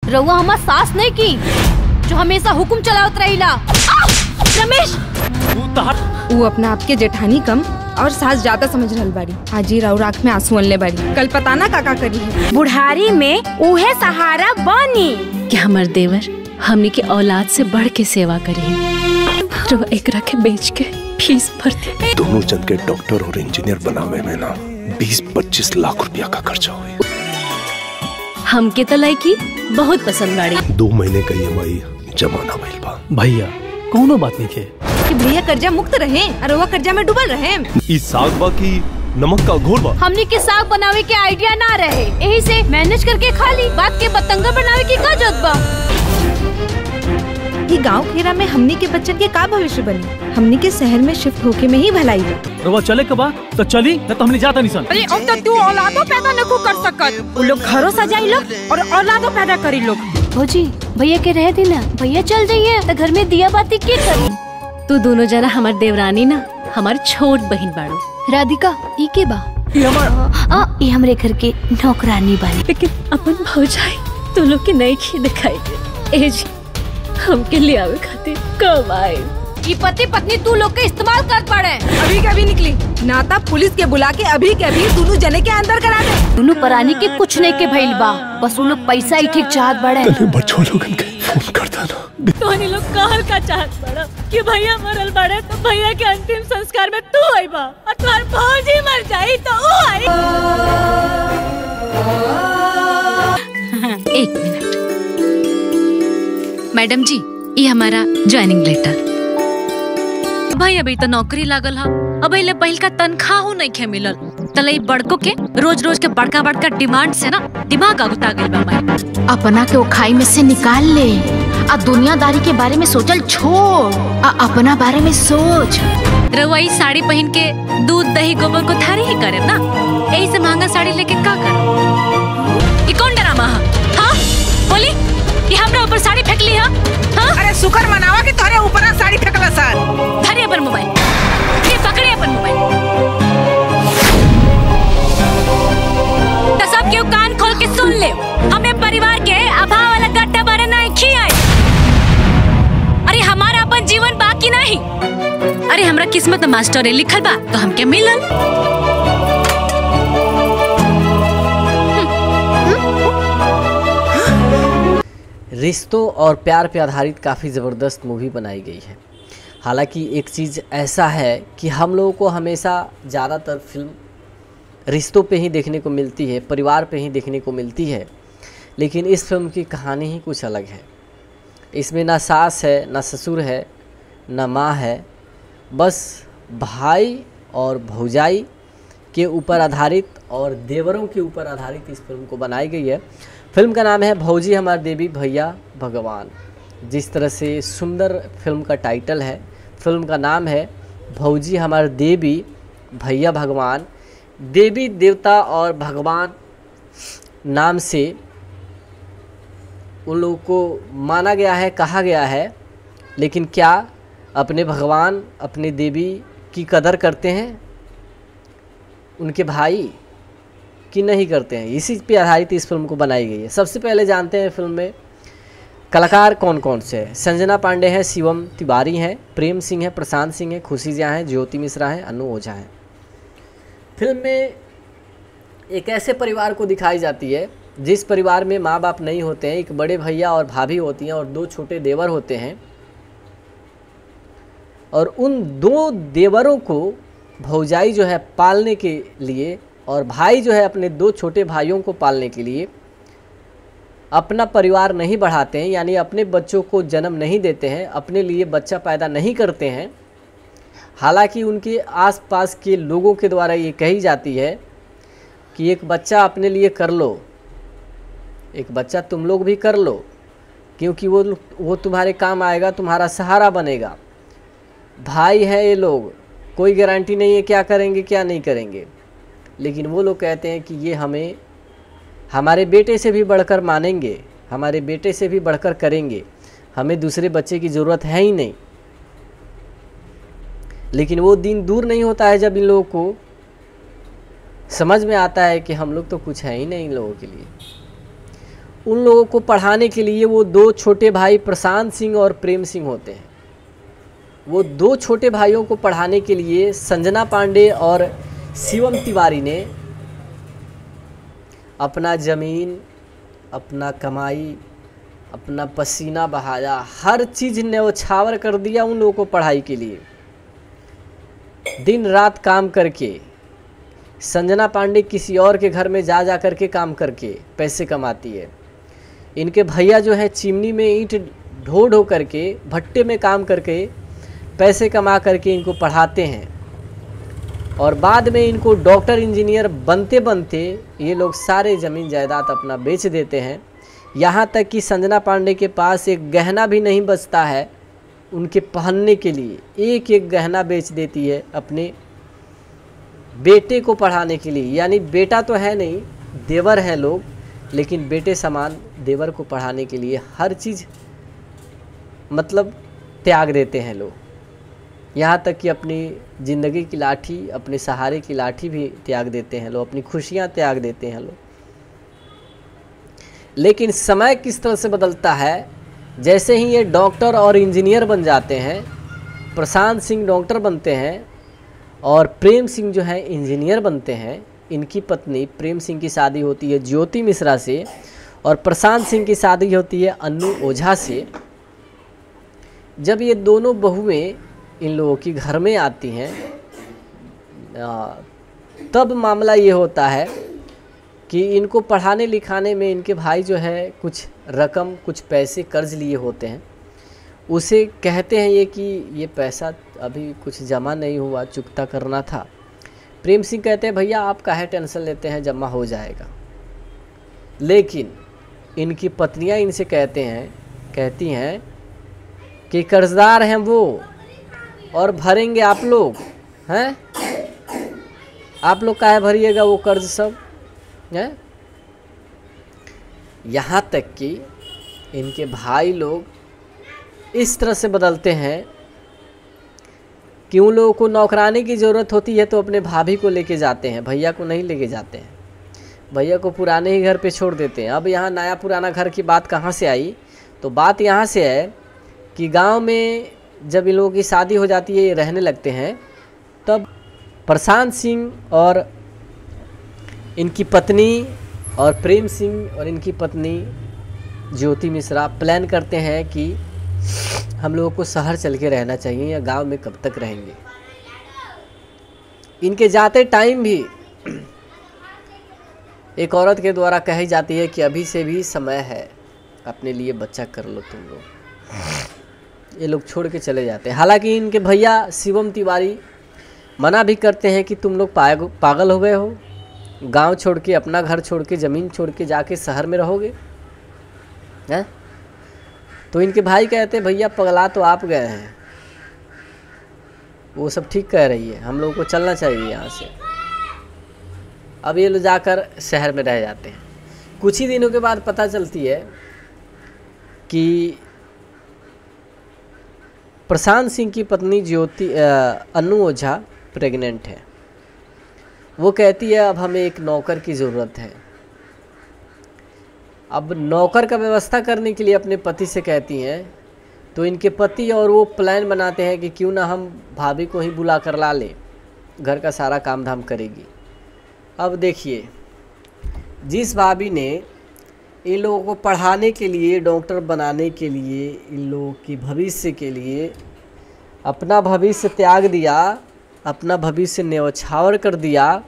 रउआ हमार सास नहीं की जो हमेशा हुक्म चलावत रहीला। रमेश वो अपना आपके जेठानी कम और सास ज्यादा समझ रहल बाड़ी। आज ही राउर आँख में आंसू अनले बाड़ी, कल पता ना काका करी है। बुढ़ारी में उहे सहारा बनी क्या हमार देवर हमनी के औलाद से बढ़ के सेवा करी तो एकरा के बेच के फीस भरते। दोनों जन के डॉक्टर और इंजीनियर बनावे में ना 20-25 लाख रुपया का खर्चा हुई। हमके तो लड़की बहुत पसंद बाड़ी। 2 महीने का EMI जमाना भइल बा। भैया कौनो बात नहीं के कि भैया कर्जा मुक्त रहे और वो कर्जा में डूबल रहे। इस साग बा की नमक का घोल बा। हमनी के साग बनावे के आइडिया ना रहे, यही से मैनेज करके खा ली। बात के बतंगा बनावे की का जरूरत बा। ये गांव खेरा में हमनी के बच्चन के का भविष्य बनी। हमनी के शहर में शिफ्ट होके में ही भलाई है। रवा चले के बा तो चली न तो हमने जाता नहीं सन। अरे अब तो तू औलादो पैदा न कर सकत। वो लोग घरों सजाई लोग और औलादो पैदा करी लोग। भौजी भैया के रह देना, भैया चल जाइए तो घर में दिया बाती के करी। तू दोनों जना हमार देवरानी ना हमार छोट बहन बाड़ो। राधिका ई के बा? ये हमरे घर के नौकरानी बानी। लेकिन अपन भौजाई तू लोग के नहीं खी दिखाई एज हमके ले आवे खातिर कब आए। ये पति पत्नी तू लोग के इस्तेमाल कर पड़े। अभी कभी निकली नाता पुलिस के बुला के अभी दोनों जने के अंदर करा दे। दोनों परानी के कुछ नहीं के भइल बा, बस वो लोग पैसा ही ठीक चाहत बड़े। बच्चों लोगन के फोन करता ना। तोहनी लोग कहल का चाहत बड़ा कि भैया मरल बड़े तो भैया के अंतिम संस्कार में तू आई बा और तुम्हार भौजी मर जाई तो वो आई। 1 मिनट मैडम जी, ये हमारा ज्वाइनिंग लेटर। भाई अभी तो नौकरी लागल हा, अब पहिल का तनख्वाह हो नहीं खे मिलल। तले बड़को के रोज रोज के बड़का बड़का डिमांड से ना दिमाग आगुता गइल बा हमारे। अपना के वो खाई में से निकाल ले आ दुनियादारी के बारे में सोचल छोड़ आ अपना बारे में सोच। रवाई साड़ी पहन के दूध दही गोबर को थारी ही करे ना, यही से महंगा साड़ी लेके का कर। ये कौन ड्रामा है? हाँ बोली, ये हमरा ऊपर साड़ी फेंक ली है? हाँ? अरे शुक्र मनावा कि तोरे ऊपर साड़ी फेंकला सर। धरिए अपन मोबाइल, ये पकड़िए अपन मोबाइल। तो सब क्यों कान खोल के सुन ले, हमें परिवार के अभाव वाला गड्ढा बारे नहीं खियाए। अरे हमारा अपन जीवन बाकी नहीं। अरे हमरा किस्मत में मास्टर है लिखल बा तो हमके मिलल। रिश्तों और प्यार पे आधारित काफ़ी ज़बरदस्त मूवी बनाई गई है। हालांकि एक चीज़ ऐसा है कि हम लोगों को हमेशा ज़्यादातर फिल्म रिश्तों पे ही देखने को मिलती है, परिवार पे ही देखने को मिलती है, लेकिन इस फिल्म की कहानी ही कुछ अलग है। इसमें ना सास है, ना ससुर है, ना माँ है, बस भाई और भौजाई के ऊपर आधारित और देवरों के ऊपर आधारित इस फिल्म को बनाई गई है। फिल्म का नाम है भौजी हमार देवी भैया भगवान। जिस तरह से सुंदर फिल्म का टाइटल है, फिल्म का नाम है भौजी हमार देवी भैया भगवान। देवी देवता और भगवान नाम से उन लोगों को माना गया है, कहा गया है, लेकिन क्या अपने भगवान अपने देवी की कदर करते हैं, उनके भाई की नहीं करते हैं? इसी पे आधारित इस फिल्म को बनाई गई है। सबसे पहले जानते हैं फिल्म में कलाकार कौन कौन से हैं। संजना पांडे हैं, शिवम तिवारी हैं, प्रेम सिंह है, प्रशांत सिंह है, खुशी जिया हैं, ज्योति मिश्रा हैं, अनु ओझा हैं। फिल्म में एक ऐसे परिवार को दिखाई जाती है जिस परिवार में माँ बाप नहीं होते हैं, एक बड़े भैया और भाभी होती हैं और 2 छोटे देवर होते हैं, और उन 2 देवरों को भौजाई जो है पालने के लिए और भाई जो है अपने 2 छोटे भाइयों को पालने के लिए अपना परिवार नहीं बढ़ाते हैं, यानी अपने बच्चों को जन्म नहीं देते हैं, अपने लिए बच्चा पैदा नहीं करते हैं। हालांकि उनके आसपास के लोगों के द्वारा ये कही जाती है कि एक बच्चा अपने लिए कर लो, एक बच्चा तुम लोग भी कर लो, क्योंकि वो तुम्हारे काम आएगा, तुम्हारा सहारा बनेगा। भाई हैं ये लोग, कोई गारंटी नहीं है क्या करेंगे क्या नहीं करेंगे, लेकिन वो लोग कहते हैं कि ये हमें हमारे बेटे से भी बढ़कर मानेंगे, हमारे बेटे से भी बढ़कर करेंगे, हमें दूसरे बच्चे की ज़रूरत है ही नहीं। लेकिन वो दिन दूर नहीं होता है जब इन लोगों को समझ में आता है कि हम लोग तो कुछ है ही नहीं इन लोगों के लिए। उन लोगों को पढ़ाने के लिए वो दो छोटे भाई प्रशांत सिंह और प्रेम सिंह होते हैं। वो दो छोटे भाइयों को पढ़ाने के लिए संजना पांडे और शिवम तिवारी ने अपना ज़मीन, अपना कमाई, अपना पसीना बहाया, हर चीज़ न्यौछावर कर दिया उन लोगों को पढ़ाई के लिए। दिन रात काम करके, संजना पांडे किसी और के घर में जा कर के काम करके पैसे कमाती है। इनके भैया जो है चिमनी में ईंट ढो ढो करके, भट्टे में काम करके पैसे कमा करके इनको पढ़ाते हैं। और बाद में इनको डॉक्टर इंजीनियर बनते बनते ये लोग सारे ज़मीन जायदाद अपना बेच देते हैं। यहाँ तक कि संजना पांडे के पास एक गहना भी नहीं बचता है उनके पहनने के लिए। एक एक गहना बेच देती है अपने बेटे को पढ़ाने के लिए। यानी बेटा तो है नहीं, देवर हैं लोग, लेकिन बेटे समान देवर को पढ़ाने के लिए हर चीज़ मतलब त्याग देते हैं लोग। यहाँ तक कि अपनी ज़िंदगी की लाठी, अपने सहारे की लाठी भी त्याग देते हैं लोग, अपनी खुशियाँ त्याग देते हैं लोग। लेकिन समय किस तरह से बदलता है, जैसे ही ये डॉक्टर और इंजीनियर बन जाते हैं, प्रशांत सिंह डॉक्टर बनते हैं और प्रेम सिंह जो है इंजीनियर बनते हैं। इनकी पत्नी प्रेम सिंह की शादी होती है ज्योति मिश्रा से और प्रशांत सिंह की शादी होती है अन्नू ओझा से। जब ये दोनों बहुएं इन लोगों की घर में आती हैं तब मामला ये होता है कि इनको पढ़ाने लिखाने में इनके भाई जो है कुछ रकम, कुछ पैसे कर्ज लिए होते हैं। उसे कहते हैं ये कि ये पैसा अभी कुछ जमा नहीं हुआ, चुकता करना था। प्रेम सिंह कहते हैं भैया आप काहे टेंशन लेते हैं, जमा हो जाएगा। लेकिन इनकी पत्नियां इनसे कहती हैं कि कर्जदार हैं वो और भरेंगे आप लोग हैं, आप लोग काहे भरिएगा वो कर्ज सब हैं। यहाँ तक कि इनके भाई लोग इस तरह से बदलते हैं कि उन लोगों को नौकरानी की ज़रूरत होती है तो अपने भाभी को लेके जाते हैं, भैया को नहीं लेके जाते हैं। भैया को पुराने ही घर पे छोड़ देते हैं। अब यहाँ नया पुराना घर की बात कहाँ से आई, तो बात यहाँ से है कि गांव में जब इन लोगों की शादी हो जाती है, ये रहने लगते हैं, तब प्रशांत सिंह और इनकी पत्नी और प्रेम सिंह और इनकी पत्नी ज्योति मिश्रा प्लान करते हैं कि हम लोगों को शहर चल के रहना चाहिए, या गांव में कब तक रहेंगे। इनके जाते टाइम भी एक औरत के द्वारा कही जाती है कि अभी से भी समय है, अपने लिए बच्चा कर लो तुम लोग। ये लोग छोड़ के चले जाते हैं। हालांकि इनके भैया शिवम तिवारी मना भी करते हैं कि तुम लोग पागल हो गए हो, गांव छोड़ के, अपना घर छोड़ के, ज़मीन छोड़ के जाके शहर में रहोगे हैं। तो इनके भाई कहते हैं भैया पगला तो आप गए हैं, वो सब ठीक कह रही है, हम लोगों को चलना चाहिए यहाँ से। अब ये लोग जाकर शहर में रह जाते हैं। कुछ ही दिनों के बाद पता चलती है कि प्रशांत सिंह की पत्नी ज्योति अन्नू ओझा प्रेग्नेंट है। वो कहती है अब हमें एक नौकर की ज़रूरत है। अब नौकर का व्यवस्था करने के लिए अपने पति से कहती हैं, तो इनके पति और वो प्लान बनाते हैं कि क्यों ना हम भाभी को ही बुला कर ला लें, घर का सारा काम धाम करेगी। अब देखिए, जिस भाभी ने इन लोगों को पढ़ाने के लिए, डॉक्टर बनाने के लिए, इन लोगों की भविष्य के लिए अपना भविष्य त्याग दिया, अपना भविष्य न्यौछावर कर दिया,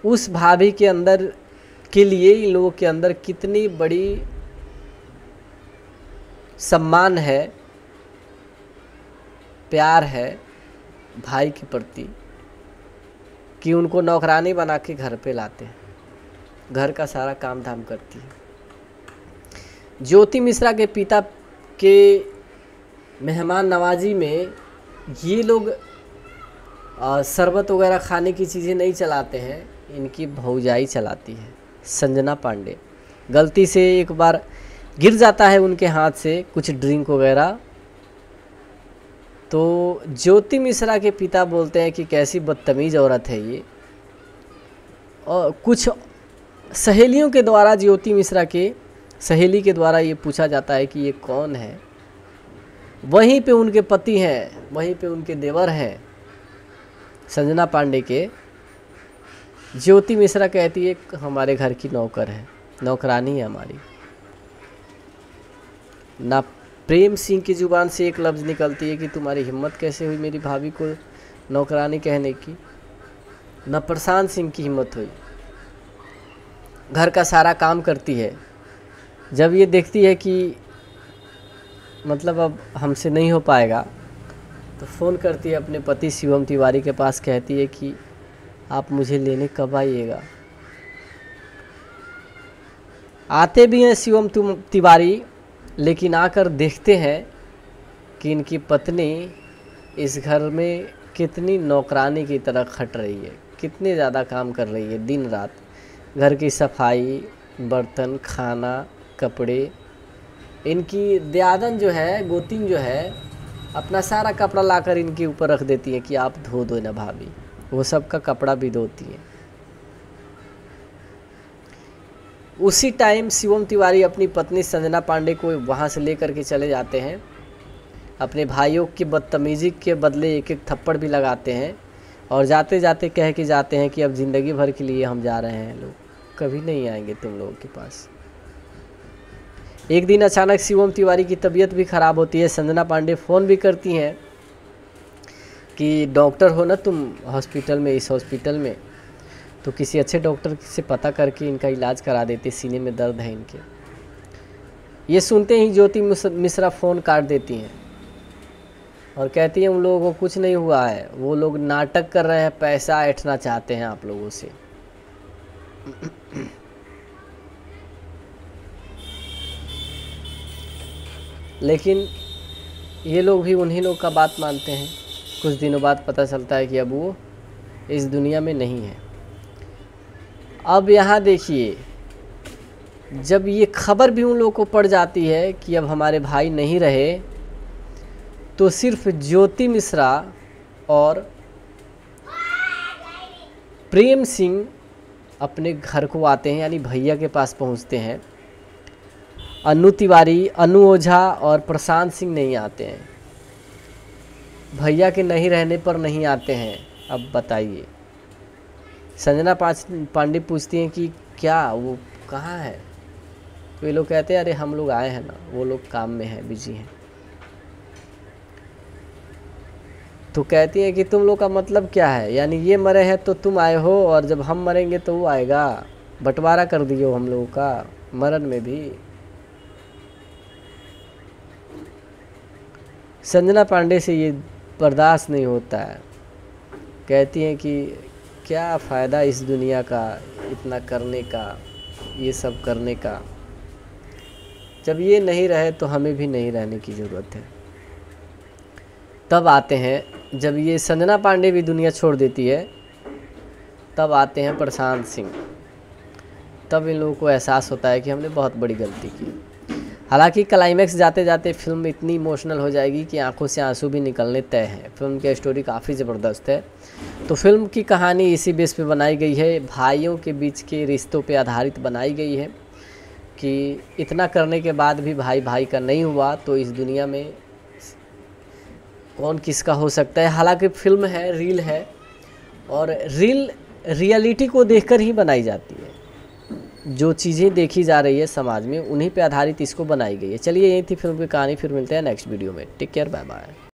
उस भाभी के अंदर के लिए इन लोगों के अंदर कितनी बड़ी सम्मान है, प्यार है भाई के प्रति, कि उनको नौकरानी बना के घर पे लाते हैं, घर का सारा काम धाम करती है। ज्योति मिश्रा के पिता के मेहमान नवाजी में ये लोग शरबत वगैरह खाने की चीज़ें नहीं चलाते हैं, इनकी भौजाई चलाती है संजना पांडे। गलती से एक बार गिर जाता है उनके हाथ से कुछ ड्रिंक वगैरह, तो ज्योति मिश्रा के पिता बोलते हैं कि कैसी बदतमीज़ औरत है ये। और कुछ सहेलियों के द्वारा ज्योति मिश्रा के सहेली के द्वारा ये पूछा जाता है कि ये कौन है। वहीं पे उनके पति हैं, वहीं पे उनके देवर हैं संजना पांडे के। ज्योति मिश्रा कहती है हमारे घर की नौकर है, नौकरानी है हमारी। ना प्रेम सिंह की जुबान से एक लफ्ज़ निकलती है कि तुम्हारी हिम्मत कैसे हुई मेरी भाभी को नौकरानी कहने की। न प्रशांत सिंह की हिम्मत हुई। घर का सारा काम करती है। जब ये देखती है कि मतलब अब हमसे नहीं हो पाएगा तो फ़ोन करती है अपने पति शिवम तिवारी के पास, कहती है कि आप मुझे लेने कब आइएगा। आते भी हैं शिवम तिवारी, लेकिन आकर देखते हैं कि इनकी पत्नी इस घर में कितनी नौकरानी की तरह खट रही है, कितने ज़्यादा काम कर रही है दिन रात। घर की सफाई, बर्तन, खाना, कपड़े। इनकी दयादन जो है, गोतिन जो है, अपना सारा कपड़ा लाकर इनके ऊपर रख देती है कि आप धो दो ना भाभी। वो सब का कपड़ा भी धोती है। उसी टाइम शिवम तिवारी अपनी पत्नी संजना पांडे को वहाँ से लेकर के चले जाते हैं। अपने भाइयों की बदतमीजी के बदले एक एक थप्पड़ भी लगाते हैं और जाते जाते कह के जाते हैं कि अब ज़िंदगी भर के लिए हम जा रहे हैं, लोग कभी नहीं आएंगे तुम लोगों के पास। एक दिन अचानक शिवम तिवारी की तबीयत भी ख़राब होती है। संजना पांडे फ़ोन भी करती हैं कि डॉक्टर हो ना तुम हॉस्पिटल में, इस हॉस्पिटल में, तो किसी अच्छे डॉक्टर से पता करके इनका इलाज करा देते, सीने में दर्द है इनके। ये सुनते ही ज्योति मिश्रा फ़ोन काट देती हैं और कहती हैं उन लोगों को कुछ नहीं हुआ है, वो लोग नाटक कर रहे हैं, पैसा ऐंठना चाहते हैं आप लोगों से। लेकिन ये लोग भी उन्हीं लोग का बात मानते हैं। कुछ दिनों बाद पता चलता है कि अब वो इस दुनिया में नहीं है। अब यहाँ देखिए, जब ये खबर भी उन लोगों को पड़ जाती है कि अब हमारे भाई नहीं रहे, तो सिर्फ ज्योति मिश्रा और प्रेम सिंह अपने घर को आते हैं, यानी भैया के पास पहुंचते हैं। अनु तिवारी, अनु ओझा और प्रशांत सिंह नहीं आते हैं। भैया के नहीं रहने पर नहीं आते हैं। अब बताइए। संजना पांडे पूछती हैं कि क्या वो कहाँ है। तो ये लोग कहते हैं अरे हम लोग आए हैं ना, वो लोग काम में हैं, बिजी हैं। तो कहती है कि तुम लोग का मतलब क्या है, यानी ये मरे हैं तो तुम आए हो और जब हम मरेंगे तो वो आएगा। बंटवारा कर दियो हम लोगों का मरण में भी। संजना पांडे से ये बर्दाश्त नहीं होता है। कहती हैं कि क्या फ़ायदा इस दुनिया का, इतना करने का, ये सब करने का। जब ये नहीं रहे तो हमें भी नहीं रहने की ज़रूरत है। तब आते हैं, जब ये संजना पांडे भी दुनिया छोड़ देती है, तब आते हैं प्रशांत सिंह। तब इन लोगों को एहसास होता है कि हमने बहुत बड़ी गलती की। हालांकि क्लाइमैक्स जाते जाते फिल्म इतनी इमोशनल हो जाएगी कि आंखों से आंसू भी निकलने तय हैं। फिल्म की स्टोरी काफ़ी ज़बरदस्त है। तो फिल्म की कहानी इसी बेस पे बनाई गई है, भाइयों के बीच के रिश्तों पे आधारित बनाई गई है कि इतना करने के बाद भी भाई भाई का नहीं हुआ तो इस दुनिया में कौन किसका हो सकता है। हालांकि फिल्म है, रील है, और रियलिटी को देखकर ही बनाई जाती है। जो चीज़ें देखी जा रही है समाज में, उन्हीं पे आधारित इसको बनाई गई है। चलिए, यही थी फिल्म की कहानी। फिर मिलते हैं नेक्स्ट वीडियो में। Take care, bye bye.